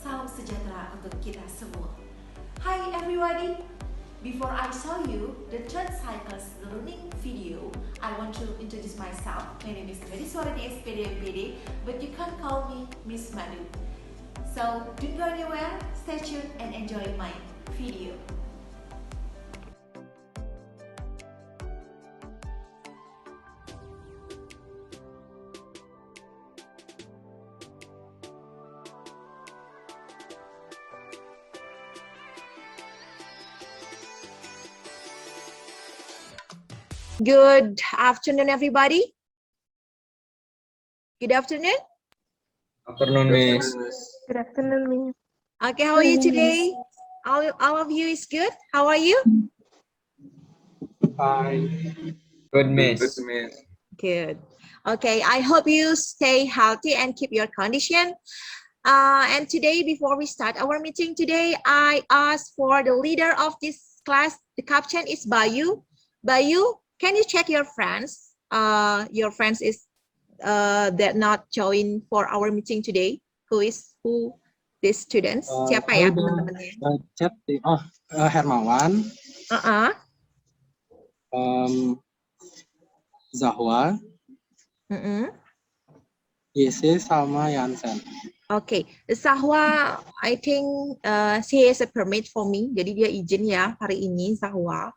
Salam sejahtera untuk kita semua. Hi everybody! Before I show you the third cycle's learning video, I want to introduce myself. My name is Madiswaradi SPD MPD, but you can call me Miss Madu. So don't go anywhere, stay tuned and enjoy my video. Good afternoon, everybody. Good afternoon. Afternoon, Miss. Good afternoon, Miss. Okay, how are you today? All of you is good? How are you? Fine. Good, Miss. Good, Miss. Good. Okay, I hope you stay healthy and keep your condition. And today, before we start our meeting today, I asked for the leader of this class. The caption is Bayu. Bayu, can you check your friends? Your friends is that not join for our meeting today. Who these students? Siapa ya teman-temannya? Chat Hermawan, Zahwa, Yese sama Yansen. Okay, Zahwa, I think she has a permit for me. Jadi dia izin ya hari ini Zahwa.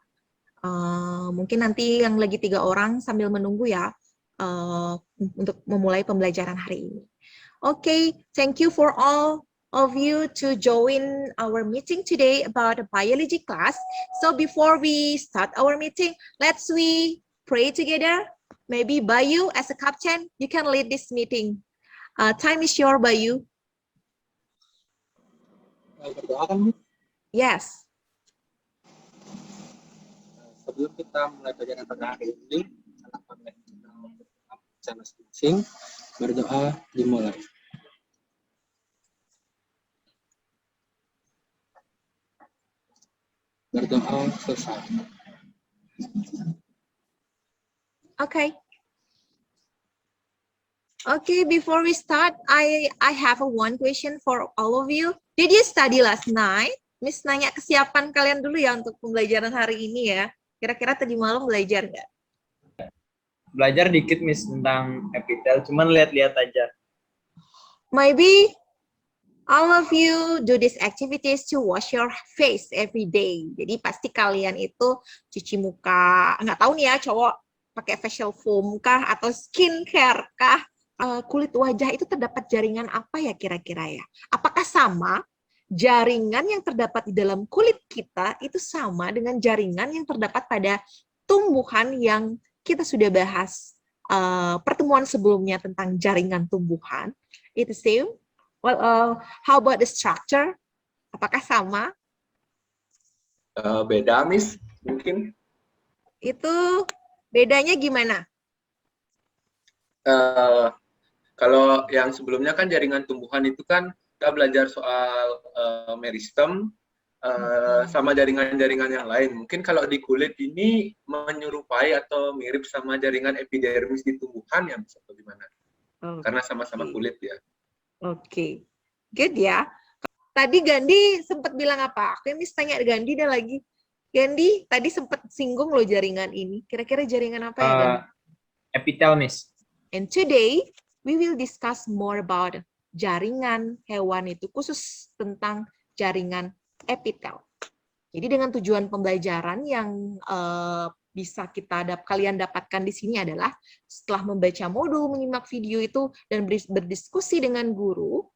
Mungkin nanti yang lagi 3 orang sambil menunggu ya untuk memulai pembelajaran hari ini. Okay, thank you for all of you to join our meeting today about the biology class. So before we start our meeting, let's we pray together. Maybe Bayu as a captain, you can lead this meeting. Time is your Bayu. Berdoa kan? Yes. Sebelum kita mulai pelajaran pada hari ini, salam kita masing-masing, berdoa dimulai. Berdoa selesai. Okay. Okay, before we start, I have one question for all of you. Did you study last night? Miss nanya kesiapan kalian dulu ya untuk pembelajaran hari ini ya. Kira-kira tadi malam belajar nggak? Belajar dikit, Miss, tentang epitel. Cuman lihat-lihat aja. Maybe all of you do these activities to wash your face every day. Jadi pasti kalian itu cuci muka. Nggak tahu nih ya, cowok pakai facial foam kah atau skincare kah? Kulit wajah itu terdapat jaringan apa ya kira-kira ya? Apakah sama? Jaringan yang terdapat di dalam kulit kita itu sama dengan jaringan yang terdapat pada tumbuhan yang kita sudah bahas pertemuan sebelumnya tentang jaringan tumbuhan. Itu same. Well, how about the structure? Apakah sama? Beda, Miss, mungkin. Itu bedanya gimana? Kalau yang sebelumnya kan jaringan tumbuhan itu kan kita belajar soal meristem sama jaringan-jaringan yang lain. Mungkin kalau di kulit ini menyerupai atau mirip sama jaringan epidermis di tumbuhan yang bisa bagaimana? Okay. Karena sama-sama kulit ya. Oke, good ya. Tadi Gandhi sempat bilang apa? Aku Miss tanya Gandhi dah lagi. Gandhi tadi sempat singgung loh jaringan ini. Kira-kira jaringan apa ya? Epitel, Miss. And today we will discuss more about jaringan hewan itu, khusus tentang jaringan epitel. Jadi dengan tujuan pembelajaran yang bisa kalian dapatkan di sini adalah setelah membaca modul, menyimak video itu, dan berdiskusi dengan guru,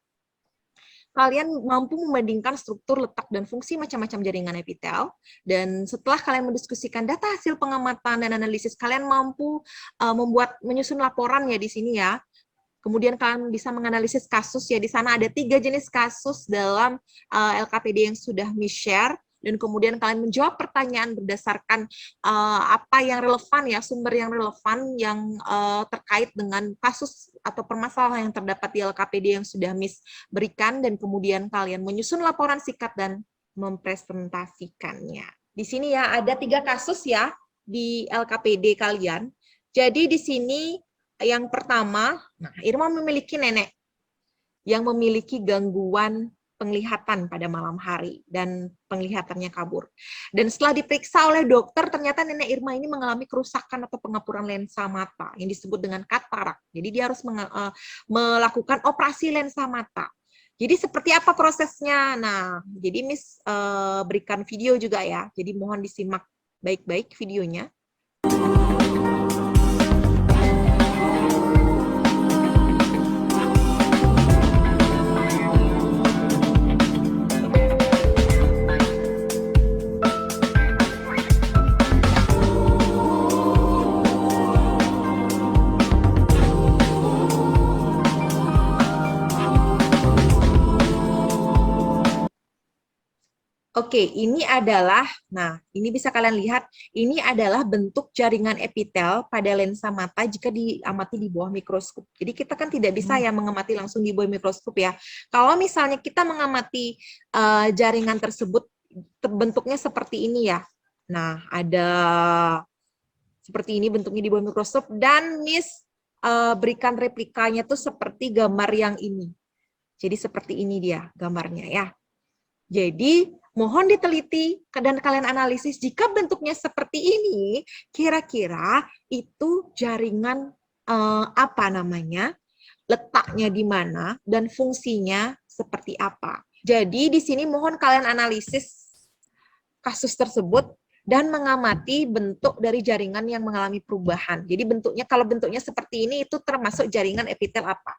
kalian mampu membandingkan struktur, letak, dan fungsi macam-macam jaringan epitel. Dan setelah kalian mendiskusikan data hasil pengamatan dan analisis, kalian mampu menyusun laporan ya di sini ya. Kemudian kalian bisa menganalisis kasus ya, di sana ada 3 jenis kasus dalam LKPD yang sudah Miss share, dan kemudian kalian menjawab pertanyaan berdasarkan apa yang relevan ya, sumber yang relevan yang terkait dengan kasus atau permasalahan yang terdapat di LKPD yang sudah Miss berikan, dan kemudian kalian menyusun laporan singkat dan mempresentasikannya. Di sini ya ada 3 kasus ya di LKPD kalian. Jadi di sini yang pertama, Irma memiliki nenek yang memiliki gangguan penglihatan pada malam hari dan penglihatannya kabur. Dan setelah diperiksa oleh dokter, ternyata Nenek Irma ini mengalami kerusakan atau pengapuran lensa mata yang disebut dengan katarak. Jadi dia harus melakukan operasi lensa mata. Jadi seperti apa prosesnya? Nah, jadi Miss berikan video juga ya. Jadi mohon disimak baik-baik videonya. Oke, ini adalah, nah ini bisa kalian lihat, ini adalah bentuk jaringan epitel pada lensa mata jika diamati di bawah mikroskop. Jadi kita kan tidak bisa ya mengamati langsung di bawah mikroskop ya. Kalau misalnya kita mengamati jaringan tersebut, bentuknya seperti ini ya. Nah, ada seperti ini bentuknya di bawah mikroskop, dan Miss berikan replikanya tuh seperti gambar yang ini. Jadi seperti ini dia gambarnya ya. Jadi mohon diteliti dan kalian analisis jika bentuknya seperti ini, kira-kira itu jaringan apa namanya, letaknya di mana, dan fungsinya seperti apa. Jadi di sini mohon kalian analisis kasus tersebut dan mengamati bentuk dari jaringan yang mengalami perubahan. Jadi bentuknya, kalau bentuknya seperti ini, itu termasuk jaringan epitel apa.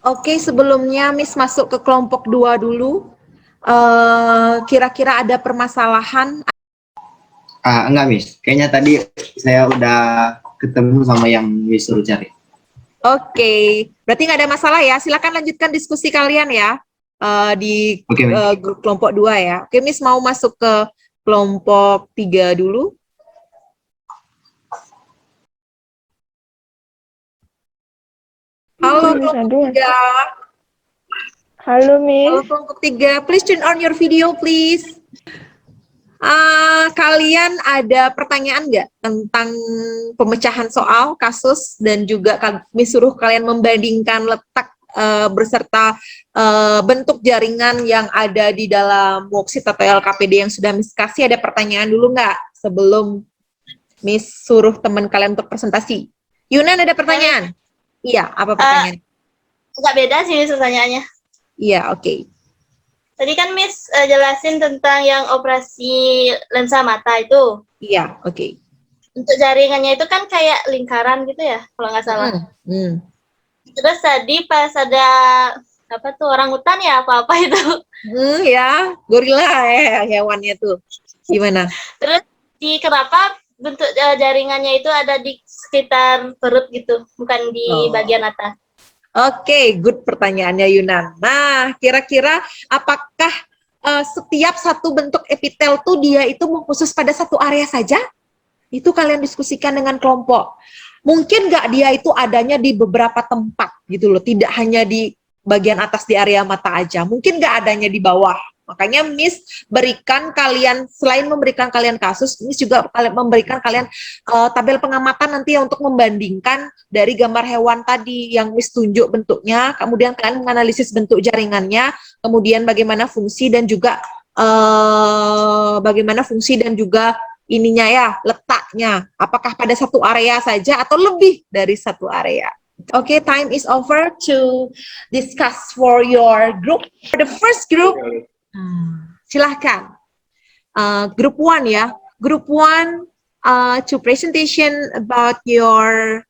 Oke, sebelumnya Miss masuk ke kelompok 2 dulu. Kira-kira ada permasalahan? Enggak, Miss. Kayaknya tadi saya udah ketemu sama yang Miss suruh cari. Oke, berarti nggak ada masalah ya. Silakan lanjutkan diskusi kalian ya di grup kelompok 2 ya. Oke, Miss mau masuk ke kelompok 3 dulu. Halo kelompok 3. Halo, Miss. Halo kelompok 3, please turn on your video, please. Kalian ada pertanyaan nggak tentang pemecahan soal, kasus, dan juga kami suruh kalian membandingkan letak beserta bentuk jaringan yang ada di dalam worksheet atau LKPD yang sudah Miss kasih? Ada pertanyaan dulu nggak sebelum Miss suruh teman kalian untuk presentasi? Yunan, ada pertanyaan? Iya, apa pertanyaan? Nggak beda sih Miss pertanyaannya. Iya, oke. Tadi kan Miss jelasin tentang yang operasi lensa mata itu. Iya, oke. Untuk jaringannya itu kan kayak lingkaran gitu ya, kalau nggak salah. Terus tadi pas ada apa tuh orangutan ya apa-apa itu. Ya, gorila ya hewannya tuh. Gimana? Terus kenapa bentuk jaringannya itu ada di sekitar perut gitu, bukan di bagian atas? Oke, good pertanyaannya Yunan. Nah, kira-kira apakah setiap satu bentuk epitel tuh dia itu khusus pada satu area saja? Itu kalian diskusikan dengan kelompok. Mungkin nggak dia itu adanya di beberapa tempat gitu loh, tidak hanya di bagian atas di area mata aja. Mungkin nggak adanya di bawah. Makanya Miss berikan kalian, selain memberikan kalian kasus, Miss juga memberikan kalian tabel pengamatan nanti untuk membandingkan dari gambar hewan tadi yang Miss tunjuk bentuknya, kemudian kalian menganalisis bentuk jaringannya, kemudian bagaimana fungsi dan juga ininya ya, letaknya. Apakah pada satu area saja atau lebih dari satu area? Okay, time is over to discuss for your group. For the first group, silahkan. Group 1 ya. Group 1 to presentation about your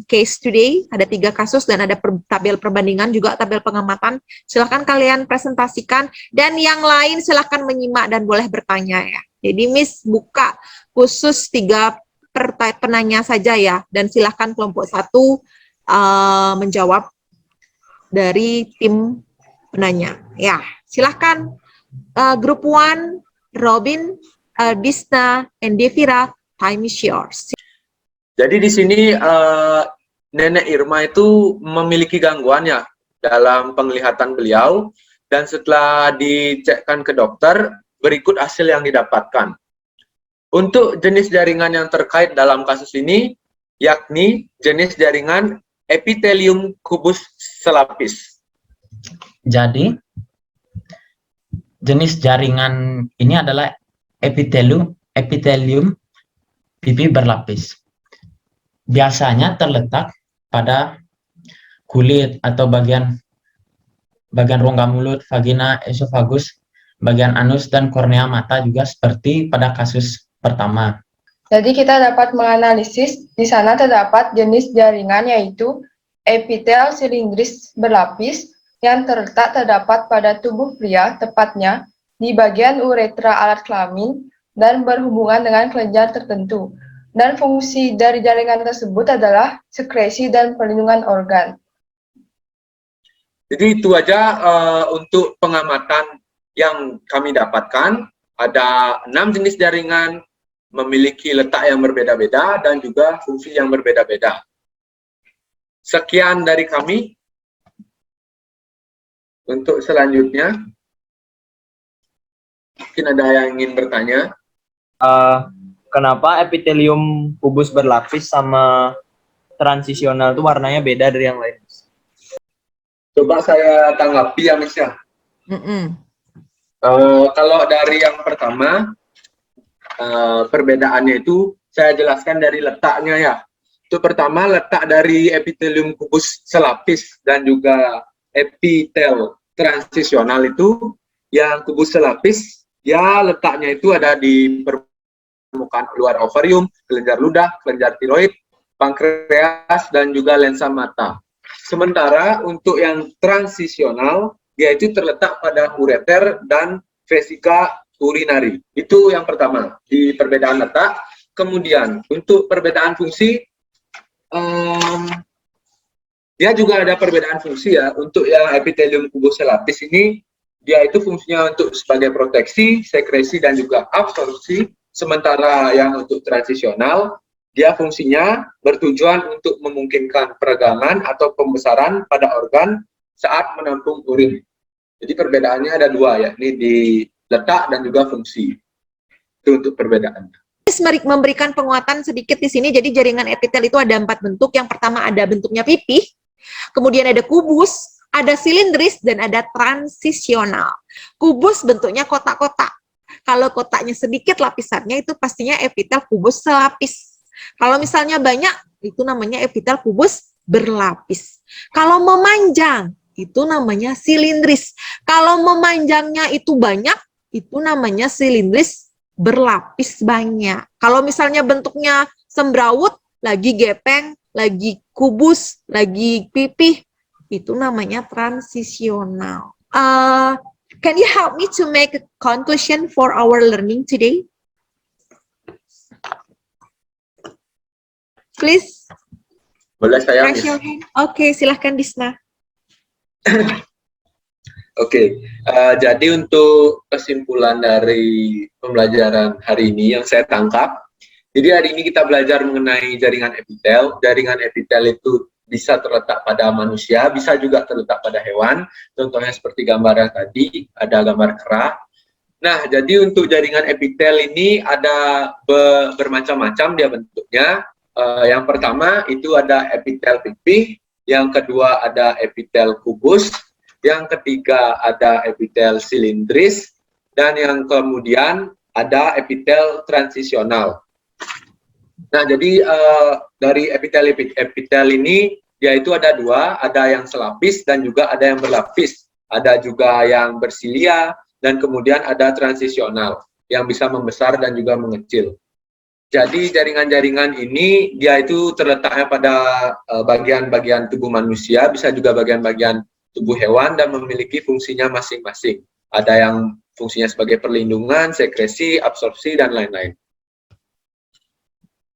case today. Ada 3 kasus dan ada tabel perbandingan juga tabel pengamatan. Silahkan kalian presentasikan dan yang lain silahkan menyimak dan boleh bertanya ya. Jadi Miss buka khusus 3 penanya saja ya, dan silahkan kelompok 1 menjawab dari tim penanya. Ya, silahkan group 1, Robin, Disna, and Devira, time is yours. Jadi di sini Nenek Irma itu memiliki gangguan ya dalam penglihatan beliau, dan setelah dicekkan ke dokter, berikut hasil yang didapatkan. Untuk jenis jaringan yang terkait dalam kasus ini, yakni jenis jaringan epithelium kubus selapis. Jadi, jenis jaringan ini adalah epitelium pipi berlapis. Biasanya terletak pada kulit atau bagian rongga mulut, vagina, esofagus, bagian anus, dan kornea mata juga seperti pada kasus pertama. Jadi kita dapat menganalisis di sana terdapat jenis jaringan yaitu epitel silindris berlapis yang terdapat pada tubuh pria, tepatnya di bagian uretra alat kelamin dan berhubungan dengan kelenjar tertentu. Dan fungsi dari jaringan tersebut adalah sekresi dan perlindungan organ. Jadi itu aja untuk pengamatan yang kami dapatkan. Ada 6 jenis jaringan, memiliki letak yang berbeda-beda dan juga fungsi yang berbeda-beda. Sekian dari kami. Untuk selanjutnya, mungkin ada yang ingin bertanya. Kenapa epitelium kubus berlapis sama transisional itu warnanya beda dari yang lain? Coba saya tanggapi ya, Miss ya. Kalau dari yang pertama, perbedaannya itu saya jelaskan dari letaknya ya. Itu pertama, letak dari epitelium kubus selapis dan juga epitel transisional itu, yang kubus selapis ya letaknya itu ada di permukaan luar ovarium, kelenjar ludah, kelenjar tiroid, pankreas, dan juga lensa mata. Sementara untuk yang transisional, yaitu terletak pada ureter dan vesika urinari. Itu yang pertama, di perbedaan letak. Kemudian, untuk perbedaan fungsi, dia juga ada perbedaan fungsi ya. Untuk yang epitelium kubus selapis ini, dia itu fungsinya untuk sebagai proteksi, sekresi, dan juga absorpsi. Sementara yang untuk transisional, dia fungsinya bertujuan untuk memungkinkan peregangan atau pembesaran pada organ saat menampung urin. Jadi perbedaannya ada 2, yakni di letak dan juga fungsi. Itu untuk perbedaannya. Memberikan penguatan sedikit di sini. Jadi jaringan epitel itu ada 4 bentuk. Yang pertama ada bentuknya pipih, kemudian ada kubus, ada silindris, dan ada transisional. Kubus bentuknya kotak-kotak. Kalau kotaknya sedikit lapisannya itu pastinya epitel kubus selapis. Kalau misalnya banyak, itu namanya epitel kubus berlapis. Kalau memanjang, itu namanya silindris. Kalau memanjangnya itu banyak, itu namanya silindris berlapis banyak. Kalau misalnya bentuknya sembraut, lagi gepeng, lagi kubus, lagi pipih, itu namanya transisional. Can you help me to make a conclusion for our learning today? Please. Boleh saya? Oke, silahkan Disna. Oke, jadi untuk kesimpulan dari pembelajaran hari ini yang saya tangkap, jadi hari ini kita belajar mengenai jaringan epitel. Jaringan epitel itu bisa terletak pada manusia, bisa juga terletak pada hewan. Contohnya seperti gambar yang tadi, ada gambar kera. Nah, jadi untuk jaringan epitel ini ada bermacam-macam dia bentuknya. Yang pertama itu ada epitel pipih, yang kedua ada epitel kubus, yang ketiga ada epitel silindris, dan yang kemudian ada epitel transisional. Nah, jadi dari epitel ini yaitu ada 2, ada yang selapis dan juga ada yang berlapis. Ada juga yang bersilia dan kemudian ada transisional yang bisa membesar dan juga mengecil. Jadi jaringan-jaringan ini dia itu terletaknya pada bagian-bagian tubuh manusia, bisa juga bagian-bagian tubuh hewan dan memiliki fungsinya masing-masing. Ada yang fungsinya sebagai perlindungan, sekresi, absorpsi, dan lain-lain.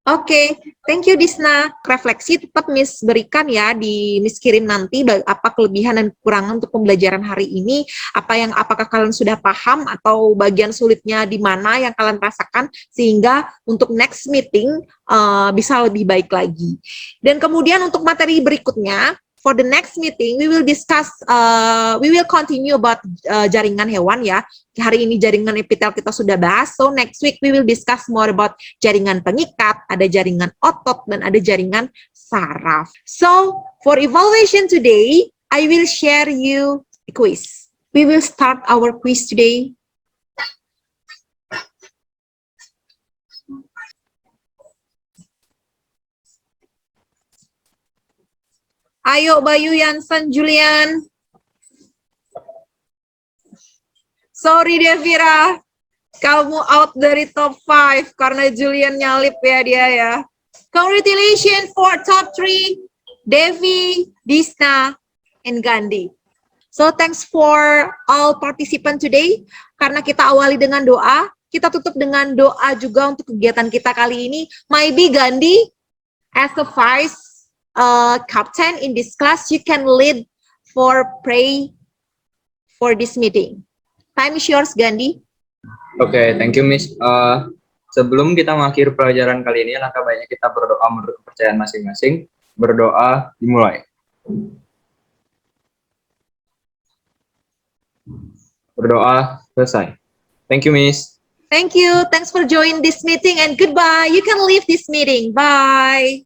Oke, thank you Disna. Refleksi tetap Miss berikan ya, Miss kirim nanti apa kelebihan dan kekurangan untuk pembelajaran hari ini, apakah kalian sudah paham atau bagian sulitnya di mana yang kalian rasakan, sehingga untuk next meeting bisa lebih baik lagi. Dan kemudian untuk materi berikutnya, for the next meeting, we will continue about jaringan hewan ya. Hari ini jaringan epitel kita sudah bahas, so next week we will discuss more about jaringan pengikat, ada jaringan otot, dan ada jaringan saraf. So, for evaluation today, I will share you quiz. We will start our quiz today. Ayo Bayu, Yansan, Julian. Sorry Devira, kamu out dari top 5 karena Julian nyalip ya dia ya. Congratulations for top 3, Devi, Disna, and Gandhi. So thanks for all participant today. Karena kita awali dengan doa, kita tutup dengan doa juga untuk kegiatan kita kali ini. Maybe Gandhi, as a vice captain in this class, you can lead for pray for this meeting. Time is yours, Gandhi. Oke, thank you, Miss. Sebelum kita mengakhiri pelajaran kali ini, langkah baiknya kita berdoa menurut kepercayaan masing-masing. Berdoa dimulai. Berdoa selesai. Thank you, Miss. Thank you. Thanks for joining this meeting and goodbye. You can leave this meeting. Bye.